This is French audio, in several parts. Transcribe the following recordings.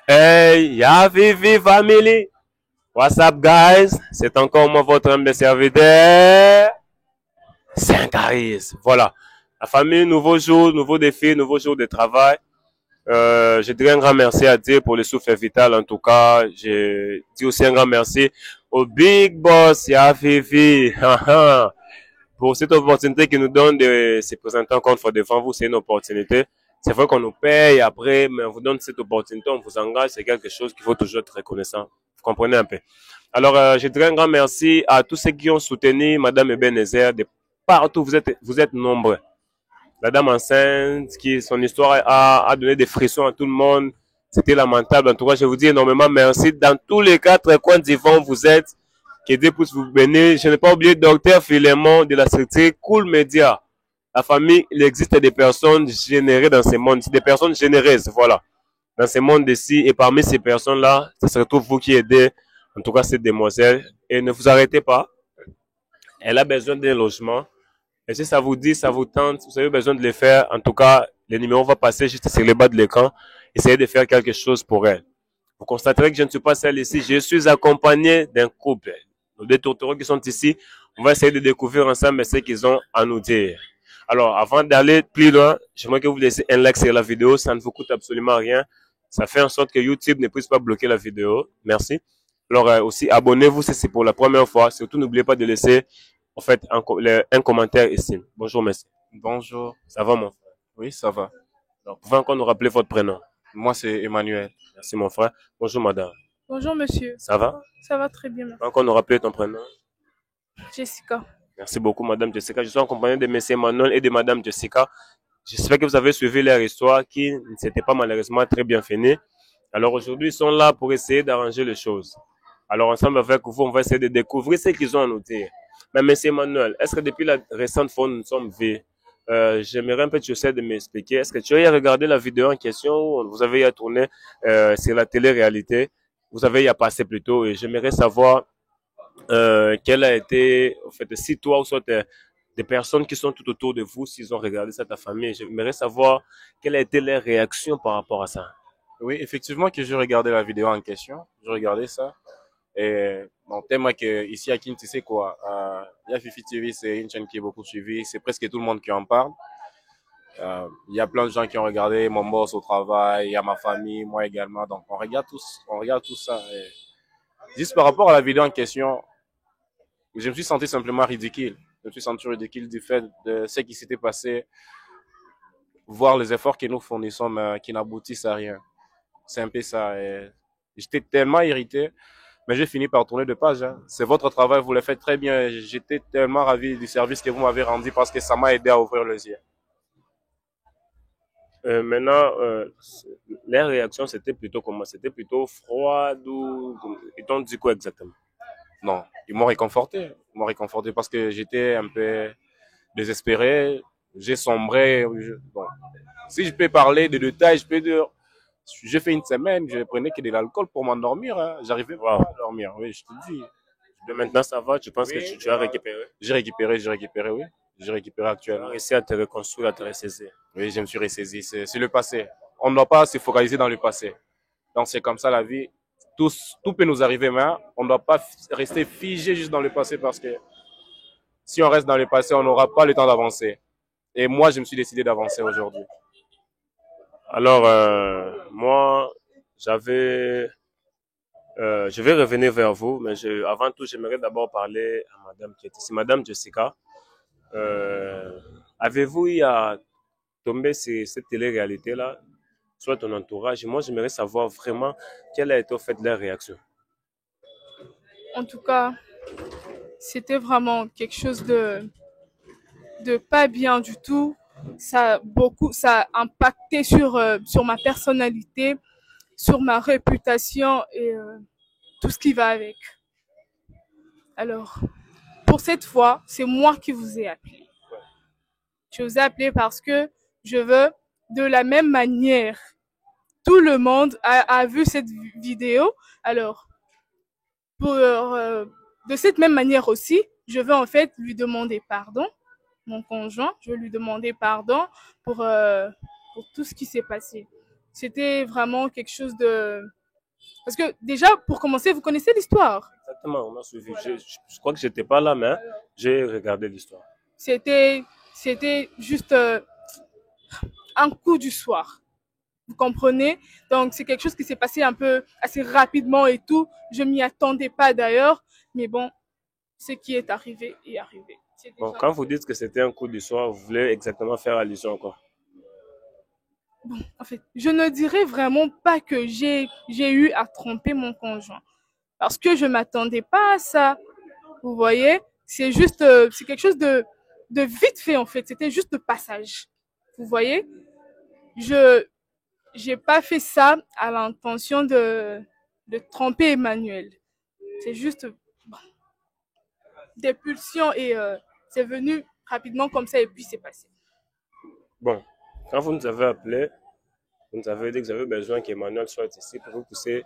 Hey, ya Vivi family. What's up guys? C'est encore moi votre humble serviteur. Saint-Caris. Voilà. La famille, nouveau jour, nouveau défi, nouveau jour de travail. Je dirais un grand merci à Dieu pour le souffle vital. En tout cas, je dis aussi un grand merci au Big Boss, ya Vivi. Pour cette opportunité qu'il nous donne de se présenter encore fois devant vous. C'est une opportunité. C'est vrai qu'on nous paye après, mais on vous donne cette opportunité, on vous engage. C'est quelque chose qu'il faut toujours être reconnaissant. Vous comprenez un peu. Alors, je dirais un grand merci à tous ceux qui ont soutenu Madame Ebenezer de partout. Vous êtes nombreux. La dame enceinte, qui son histoire a donné des frissons à tout le monde. C'était lamentable. En tout cas, je vous dis énormément merci. Dans tous les quatre coins d'Yvon, vous êtes. Que Dieu puisse vous bénir. Je n'ai pas oublié Docteur Philémon de la structure Cool Media. La famille, il existe des personnes générées dans ce monde. Des personnes généreuses, voilà. Dans ce monde ici. Et parmi ces personnes-là, c'est surtout vous qui aidez, en tout cas cette demoiselle. Et ne vous arrêtez pas. Elle a besoin d'un logement. Et si ça vous dit, ça vous tente, vous avez besoin de le faire, en tout cas, le numéro va passer juste sur le bas de l'écran. Essayez de faire quelque chose pour elle. Vous constaterez que je ne suis pas seul ici. Je suis accompagné d'un couple. Nos deux tourtereaux qui sont ici, on va essayer de découvrir ensemble ce qu'ils ont à nous dire. Alors, avant d'aller plus loin, j'aimerais que vous laissiez un like sur la vidéo. Ça ne vous coûte absolument rien. Ça fait en sorte que YouTube ne puisse pas bloquer la vidéo. Merci. Alors, aussi, abonnez-vous si c'est pour la première fois. Surtout, n'oubliez pas de laisser en fait un commentaire ici. Bonjour, merci. Bonjour. Ça va, mon frère? Oui, ça va. Alors, pouvez encore nous rappeler votre prénom? Moi, c'est Emmanuel. Merci, mon frère. Bonjour, madame. Bonjour, monsieur. Ça va? Ça va très bien, merci. Pouvez encore nous rappeler ton prénom? Jessica. Merci beaucoup, madame Jessica. Je suis accompagné de monsieur Manon et de madame Jessica. J'espère que vous avez suivi leur histoire qui ne s'était pas malheureusement très bien finie. Alors, aujourd'hui, ils sont là pour essayer d'arranger les choses. Alors, ensemble avec vous, on va essayer de découvrir ce qu'ils ont à nous dire. Mais monsieur Emmanuel, est-ce que depuis la récente fois où nous sommes vus, j'aimerais un peu que tu essaies de m'expliquer. Est-ce que tu as regardé la vidéo en question où vous avez tourné sur la télé-réalité? Vous avez y passé plutôt et j'aimerais savoir quelle a été, en fait, si toi ou soit des personnes qui sont tout autour de vous, s'ils ont regardé ça, ta famille, j'aimerais savoir quelle a été leur réaction par rapport à ça. Oui, effectivement que j'ai regardé la vidéo en question. J'ai regardé ça. Et bon, tellement que ici à Kin, tu sais quoi, Yafifi TV, c'est une chaîne qui est beaucoup suivie. C'est presque tout le monde qui en parle. Il y a plein de gens qui ont regardé mon boss au travail, il y a ma famille, moi également. Donc on regarde tout ça. Et juste par rapport à la vidéo en question, je me suis senti simplement ridicule. Je me suis senti ridicule du fait de ce qui s'était passé, voir les efforts que nous fournissons, mais qui n'aboutissent à rien. C'est un peu ça. Et j'étais tellement irrité, mais j'ai fini par tourner de page. Hein. C'est votre travail, vous le faites très bien. J'étais tellement ravi du service que vous m'avez rendu parce que ça m'a aidé à ouvrir les yeux. Maintenant, les réactions, c'était plutôt comment? C'était plutôt froid ou ils t'ont dit quoi exactement? Non, ils m'ont réconforté. Ils m'ont réconforté parce que j'étais un peu désespéré. J'ai sombré. Bon. Si je peux parler de détails, je peux dire, j'ai fait une semaine, je prenais que de l'alcool pour m'endormir. Hein. J'arrivais pas à dormir, oui, je te dis. Mais maintenant, ça va? Tu penses Oui, que tu as récupéré? J'ai récupéré, oui. J'ai récupéré Tu as actuellement. réussi à te reconstruire, à te ressaisir. Oui, je me suis ressaisi. C'est le passé. On ne doit pas se focaliser dans le passé. Donc, c'est comme ça la vie. Tout peut nous arriver, mais on ne doit pas rester figé juste dans le passé parce que si on reste dans le passé, on n'aura pas le temps d'avancer. Et moi, je me suis décidé d'avancer aujourd'hui. Alors, moi, je vais revenir vers vous, mais avant tout, j'aimerais d'abord parler à madame qui est ici. Madame Jessica, avez-vous eu à tomber sur cette télé-réalité-là, soit ton entourage? Moi, j'aimerais savoir vraiment quelle a été au fait leur réaction. En tout cas, c'était vraiment quelque chose de pas bien du tout. Ça a impacté sur ma personnalité, sur ma réputation et tout ce qui va avec. Alors, pour cette fois, c'est moi qui vous ai appelé. Je vous ai appelé parce que je veux de la même manière. Tout le monde a vu cette vidéo. Alors, de cette même manière aussi, je veux en fait lui demander pardon, mon conjoint, je veux lui demander pardon pour, euh, pour tout ce qui s'est passé. C'était vraiment quelque chose de... Parce que déjà, pour commencer, vous connaissez l'histoire. Exactement, on a suivi. Voilà. Je crois que j'étais pas là, mais j'ai regardé l'histoire. C'était, c'était juste un coup du soir. Vous comprenez? Donc, c'est quelque chose qui s'est passé un peu assez rapidement et tout. Je m'y attendais pas d'ailleurs. Mais bon, ce qui est arrivé est arrivé. C'est Bon, déjà quand vous dites que c'était un coup du soir, vous voulez exactement faire allusion à quoi? bon. En fait, je ne dirais vraiment pas que j'ai eu à tromper mon conjoint. Parce que je m'attendais pas à ça. Vous voyez? C'est juste, c'est quelque chose de vite fait en fait. C'était juste de passage. Vous voyez? Je, j'ai pas fait ça à l'intention de tromper Emmanuel. C'est juste bon, des pulsions et c'est venu rapidement comme ça et puis c'est passé. Bon, quand vous nous avez appelé, vous nous avez dit que vous avez besoin qu'Emmanuel soit ici pour que vous puissiez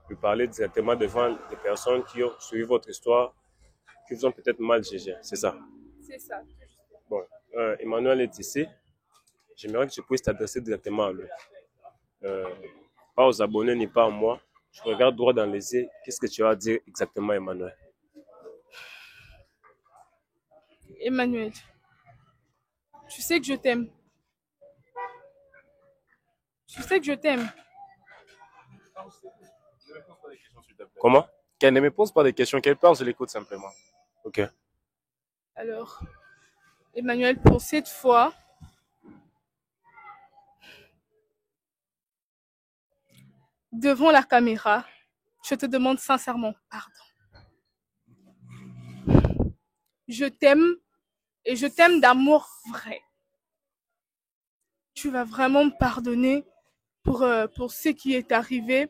lui parler directement devant les personnes qui ont suivi votre histoire, qui vous ont peut-être mal jugé. C'est ça. C'est ça. Bon, Emmanuel est ici. J'aimerais que tu puisses t'adresser directement à lui. Euh, Pas aux abonnés ni pas à moi. Je regarde droit dans les yeux. Qu'est-ce que tu as à dire exactement, Emmanuel? Emmanuel, tu sais que je t'aime. Tu sais que je t'aime. Comment? Qu'elle ne me pose pas de questions, qu'elle parle, je l'écoute simplement. Ok. Alors, Emmanuel, pour cette fois, devant la caméra, je te demande sincèrement pardon. Je t'aime et je t'aime d'amour vrai. Tu vas vraiment me pardonner pour ce qui est arrivé.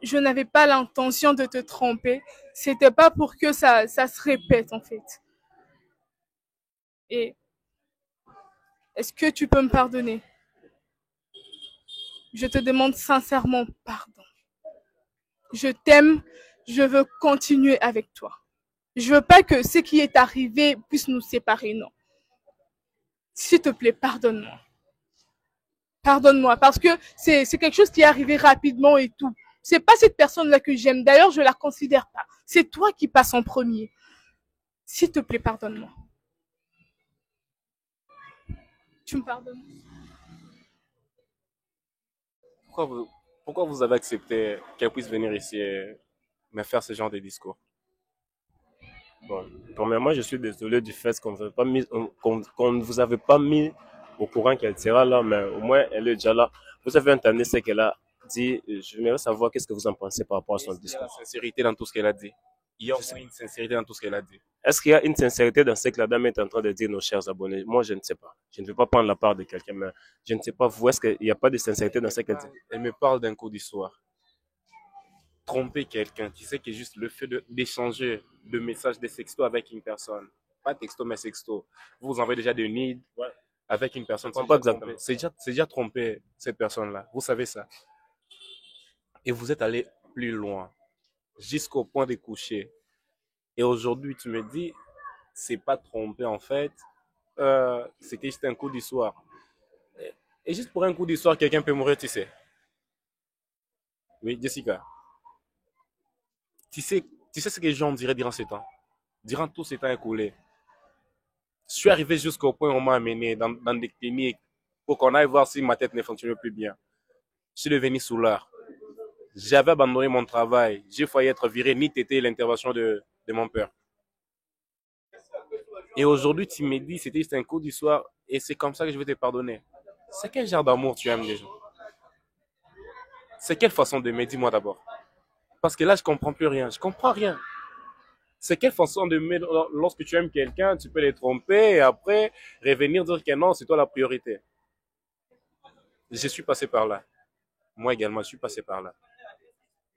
Je n'avais pas l'intention de te tromper. C'était pas pour que ça se répète en fait. Et est-ce que tu peux me pardonner? Je te demande sincèrement pardon. Je t'aime, je veux continuer avec toi. Je veux pas que ce qui est arrivé puisse nous séparer, non. S'il te plaît, pardonne-moi. Pardonne-moi, parce que c'est quelque chose qui est arrivé rapidement et tout. C'est pas cette personne-là que j'aime. D'ailleurs, je la considère pas. C'est toi qui passes en premier. S'il te plaît, pardonne-moi. Tu me pardonnes? Pourquoi vous, pourquoi vous avez accepté qu'elle puisse venir ici et me faire ce genre de discours? Bon, premièrement, je suis désolé du fait qu'on ne vous avait pas mis au courant qu'elle sera là, mais au moins elle est déjà là. Vous avez entendu ce qu'elle a dit. J'aimerais savoir qu'est-ce que vous en pensez par rapport à son Est-ce qu'il y a une discours. sincérité dans tout ce qu'elle a dit? Il y a Je sais une sincérité dans tout ce qu'elle a dit. Est-ce qu'il y a une sincérité dans ce que la dame est en train de dire, nos chers abonnés? Moi, je ne sais pas. Je ne vais pas prendre la part de quelqu'un, mais je ne sais pas. Vous, est-ce qu'il n'y a pas de sincérité dans ce qu'elle dit? Elle me parle d'un coup d'histoire. Tromper quelqu'un, tu sais que juste le fait d'échanger de messages, de sexto avec une personne, pas texto mais sexto, vous envoyez déjà des needs Ouais. avec une personne, Je comprends pas exactement. c'est déjà tromper cette personne-là, vous savez ça. Et vous êtes allé plus loin, jusqu'au point de coucher. Et aujourd'hui, tu me dis, c'est pas tromper en fait, c'était juste un coup d'histoire. Et juste pour un coup d'histoire, quelqu'un peut mourir, tu sais. Oui, Jessica, tu sais ce que les gens diraient durant ce temps, durant tout ce temps écoulé. Je suis arrivé jusqu'au point où on m'a amené dans des cliniques pour qu'on aille voir si ma tête ne fonctionnait plus bien. Je suis devenu soulard. J'avais abandonné mon travail. J'ai failli être viré, ni t'étais l'intervention de mon père. Et aujourd'hui, tu me dis, c'était juste un coup du soir et c'est comme ça que je vais te pardonner. C'est quel genre d'amour tu aimes déjà? C'est quelle façon de me dis-moi d'abord? Parce que là, je comprends plus rien. Je comprends rien. C'est quelle façon de me lorsque tu aimes quelqu'un, tu peux les tromper et après revenir dire que non, c'est toi la priorité. Je suis passé par là. Moi également, je suis passé par là.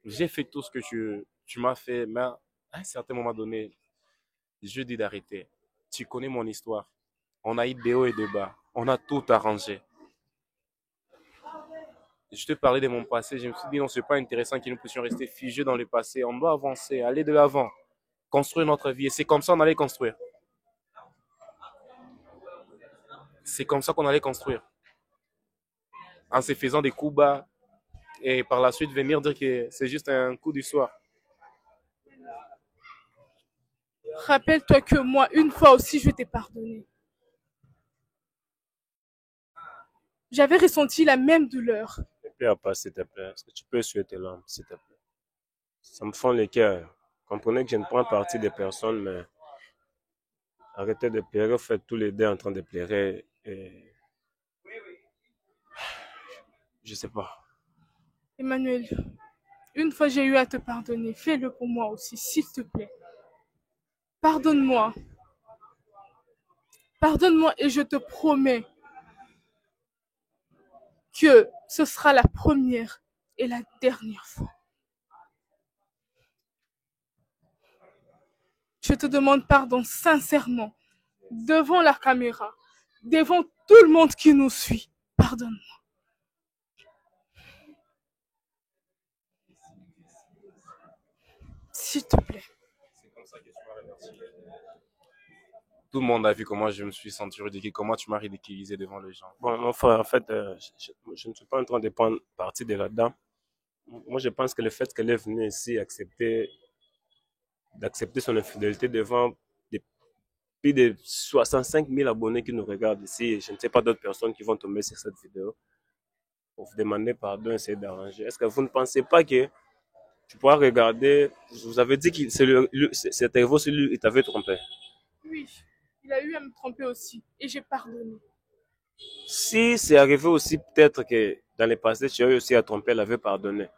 J'ai fait tout ce que tu m'as fait, mais à un certain moment donné, je dis d'arrêter. Tu connais mon histoire. On a eu des hauts et des bas. On a tout arrangé. Je te parlais de mon passé. Je me suis dit non, c'est pas intéressant que nous puissions rester figés dans le passé. On doit avancer, aller de l'avant. construire notre vie. Et c'est comme ça qu'on allait construire. C'est comme ça qu'on allait construire. En se faisant des coups bas et par la suite venir dire que c'est juste un coup du soir. Rappelle-toi que moi, une fois aussi, je t'ai pardonné. J'avais ressenti la même douleur. Ne pleure pas, s'il te plaît. Est-ce que tu peux essuyer tes larmes, s'il te plaît? Ça me fend le cœur. Comprenez que je ne prends partie des personnes, mais arrêtez de pleurer. Vous faites tous les deux en train de pleurer. Et je sais pas. Emmanuel, une fois j'ai eu à te pardonner, fais-le pour moi aussi, s'il te plaît. Pardonne-moi. Pardonne-moi et je te promets que ce sera la première et la dernière fois. Je te demande pardon sincèrement, devant la caméra, devant tout le monde qui nous suit. Pardonne-moi. S'il te plaît. Tout le monde a vu comment je me suis senti ridicule, comment tu m'as ridiculisé devant les gens. Bon, mon frère, en fait, je ne suis pas en train de prendre parti de là-dedans. Moi, je pense que le fait qu'elle est venue ici d'accepter son infidélité devant des, plus de 65 000 abonnés qui nous regardent ici, et je ne sais pas d'autres personnes qui vont tomber sur cette vidéo pour vous demander pardon, essayer d'arranger. Est-ce que vous ne pensez pas que tu pourras regarder, vous avez dit que c'est arrivé celui qui t'avait trompé. Oui, il a eu à me tromper aussi et j'ai pardonné. Si c'est arrivé aussi, peut-être que dans le passé, tu as eu aussi à tromper, elle avait pardonné.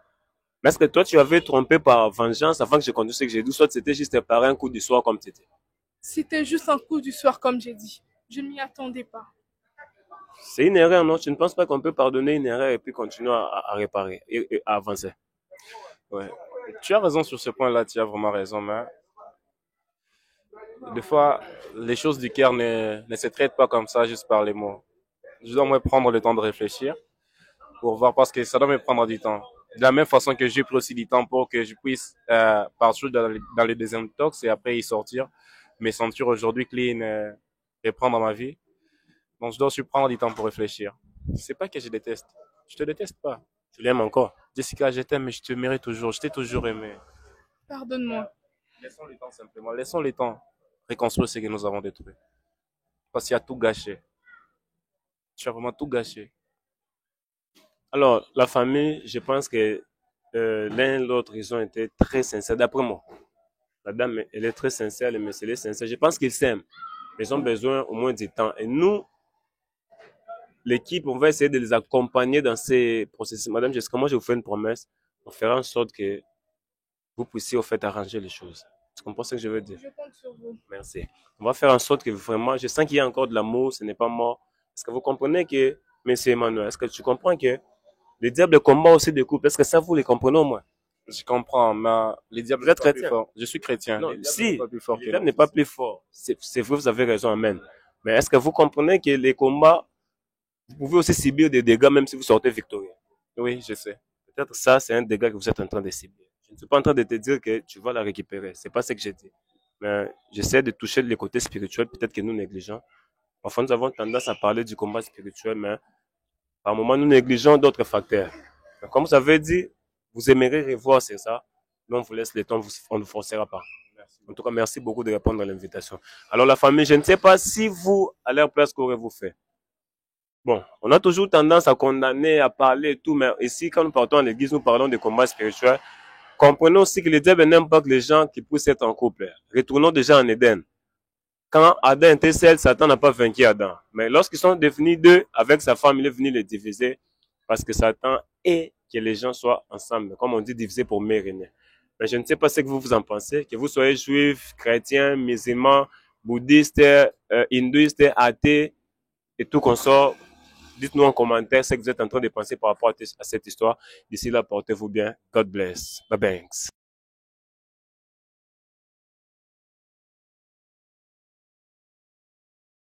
Mais est-ce que toi, tu avais trompé par vengeance avant que je conduise ce que j'ai dit, soit c'était juste par un coup du soir comme c'était? C'était juste un coup du soir comme j'ai dit. Je ne m'y attendais pas. C'est une erreur, non? Tu ne penses pas qu'on peut pardonner une erreur et puis continuer à réparer et à avancer? Ouais. Tu as raison sur ce point-là, tu as vraiment raison, mais des fois, les choses du cœur ne se traitent pas comme ça, juste par les mots. Je dois moi prendre le temps de réfléchir pour voir, parce que ça doit me prendre du temps. De la même façon que j'ai pris aussi du temps pour que je puisse partir dans les deuxième tox et après y sortir, me sentir aujourd'hui clean et prendre ma vie. Donc je dois aussi prendre du temps pour réfléchir. C'est pas que je déteste. Je te déteste pas. Tu l'aimes encore? Jessica, je t'aime, mais je te mérite toujours. Je t'ai toujours aimé. Pardonne-moi. Laissons le temps simplement. Laissons le temps reconstruire ce que nous avons détruit. Parce qu'il y a tout gâché. Tu as vraiment tout gâché. Alors, la famille, je pense que l'un et l'autre, ils ont été très sincères, d'après moi. La dame, elle est très sincère, le monsieur est sincère. Je pense qu'ils s'aiment. Ils ont besoin au moins du temps. Et nous, l'équipe, on va essayer de les accompagner dans ces processus. Madame Jessica, moi, je vous fais une promesse. On fera en sorte que vous puissiez, au fait, arranger les choses. Tu comprends ce que je veux dire? Je compte sur vous. Merci. On va faire en sorte que vraiment, je sens qu'il y a encore de l'amour, ce n'est pas mort. Est-ce que vous comprenez que, monsieur Emmanuel, est-ce que tu comprends que le diable combat aussi des couples? Est-ce que ça, vous les comprenez au moins? Je comprends, mais les diables Vous êtes sont pas plus chrétien? forts. Je suis chrétien. Non, Les diables si, sont pas plus forts le que diable nous. n'est pas plus fort. C'est vrai, vous avez raison, amen. Mais est-ce que vous comprenez que les combats, vous pouvez aussi subir des dégâts même si vous sortez victorieux? Oui, je sais. Peut-être ça, c'est un dégât que vous êtes en train de subir. Je ne suis pas en train de te dire que tu vas la récupérer. C'est pas ce que j'ai dit. Mais j'essaie de toucher les côtés spirituels, peut-être que nous négligeons. Parfois, nous avons tendance à parler du combat spirituel, mais par moments, nous négligeons d'autres facteurs. Mais comme vous avez dit, vous aimerez revoir, c'est ça. Mais on vous laisse le temps, on ne vous forcera pas. En tout cas, merci beaucoup de répondre à l'invitation. Alors, la famille, je ne sais pas si vous, à leur place, qu'aurez-vous fait? Bon, on a toujours tendance à condamner, à parler et tout, mais ici, quand nous partons à l'église, nous parlons de combat spirituel. Comprenons aussi que le diable n'aime pas que les gens qui puissent être en couple. Retournons déjà en Éden. Quand Adam était seul, Satan n'a pas vaincu Adam. Mais lorsqu'ils sont devenus deux, avec sa femme, il est venu les diviser parce que Satan est que les gens soient ensemble. Comme on dit, diviser pour mieux régner. Mais je ne sais pas ce que vous en pensez, que vous soyez juif, chrétien, musulman, bouddhiste, hindouiste, athée et tout consort. Dites-nous en commentaire ce que vous êtes en train de penser par rapport à cette histoire. D'ici là, portez-vous bien. God bless. Bye bye.